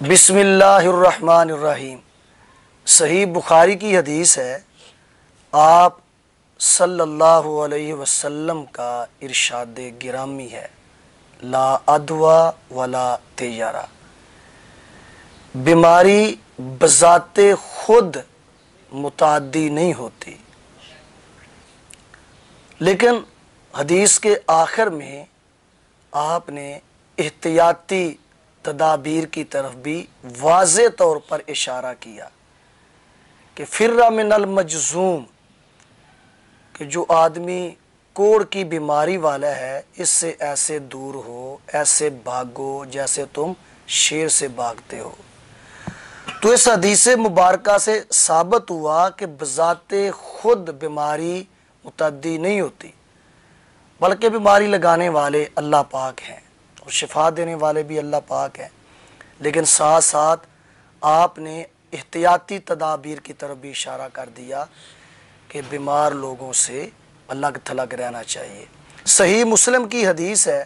بسم اللہ الرحمن الرحیم۔ صحیح بخاری کی حدیث ہے، آپ صلی اللہ علیہ وسلم کا ارشاد گرامی ہے، لا عدوی ولا طیرہ، بیماری بذات خود متعدی نہیں ہوتی، لیکن حدیث کے آخر میں آپ نے احتیاطی تدابیر کی طرف بھی واضح طور پر اشارہ کیا کہ فر من المجذوم، کہ جو آدمی کوڑ کی بیماری والا ہے اس سے ایسے دور ہو، ایسے بھاگو جیسے تم شیر سے بھاگتے ہو۔ تو اس حدیث مبارکہ سے ثابت ہوا کہ بذات خود بیماری متعدی نہیں ہوتی، بلکہ بیماری لگانے والے اللہ پاک ہیں اور شفا دینے والے بھی اللہ پاک ہیں، لیکن ساتھ ساتھ آپ نے احتیاطی تدابیر کی طرف بھی اشارہ کر دیا کہ بیمار لوگوں سے الگ تھلگ رہنا چاہیے۔ صحیح مسلم کی حدیث ہے،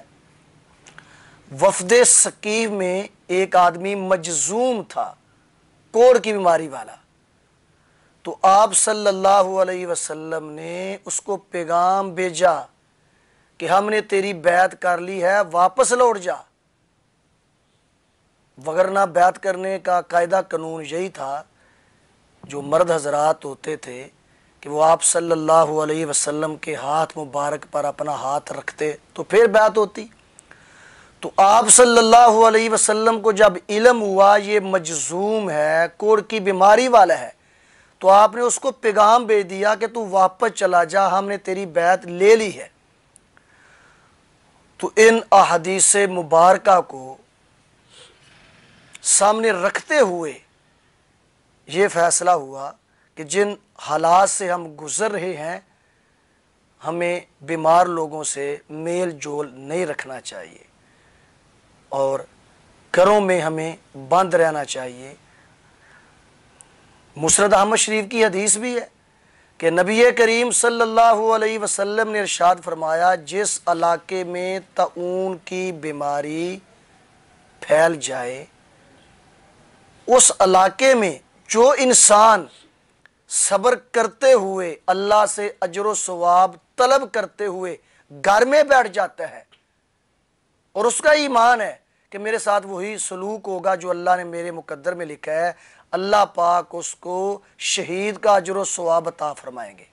وفد ثقیف میں ایک آدمی مجذوم تھا، کوڑ کی بیماری والا، تو آپ صلی اللہ علیہ وسلم نے اس کو پیغام بھیجا کہ ہم نے تیری بیعت کر لی ہے، واپس لوٹ جا۔ وگرنہ بیعت کرنے کا قاعدہ قانون یہی تھا، جو مرد حضرات ہوتے تھے کہ وہ آپ صلی اللہ علیہ وسلم کے ہاتھ مبارک پر اپنا ہاتھ رکھتے تو پھر بیعت ہوتی۔ تو آپ صلی اللہ علیہ وسلم کو جب علم ہوا یہ مجذوم ہے، کوڑ کی بیماری والا ہے، تو آپ نے اس کو پیغام بھیج دیا کہ تو واپس چلا جا، ہم نے تیری بیعت لے لی ہے۔ تو ان احادیث مبارکہ کو سامنے رکھتے ہوئے یہ فیصلہ ہوا کہ جن حالات سے ہم گزر رہے ہیں ہمیں بیمار لوگوں سے میل جول نہیں رکھنا چاہیے اور گھروں میں ہمیں بند رہنا چاہیے۔ مسند احمد شریف کی حدیث بھی ہے کہ نبی کریم صلی اللہ علیہ وسلم نے ارشاد فرمایا، جس علاقے میں طاعون کی بیماری پھیل جائے اس علاقے میں جو انسان صبر کرتے ہوئے اللہ سے اجر و ثواب طلب کرتے ہوئے گھر میں بیٹھ جاتا ہے اور اس کا ایمان ہے کہ میرے ساتھ وہی سلوک ہوگا جو اللہ نے میرے مقدر میں لکھا ہے، اللہ پاک اس کو شہید کا اجر و ثواب عطا فرمائیں گے۔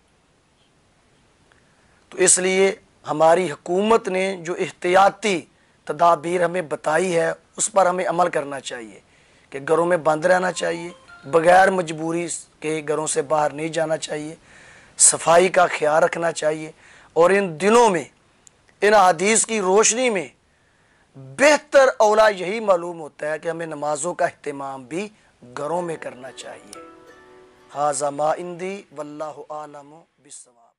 تو اس لیے ہماری حکومت نے جو احتیاطی تدابیر ہمیں بتائی ہے اس پر ہمیں عمل کرنا چاہیے کہ گھروں میں بند رہنا چاہیے، بغیر مجبوری کے گھروں سے باہر نہیں جانا چاہیے، صفائی کا خیال رکھنا چاہیے، اور ان دنوں میں ان حدیث کی روشنی میں بہتر اولا یہی معلوم ہوتا ہے کہ ہمیں نمازوں کا اہتمام بھی گھروں میں کرنا چاہیے۔ ھذا ما عندی واللہ اعلم بالصواب۔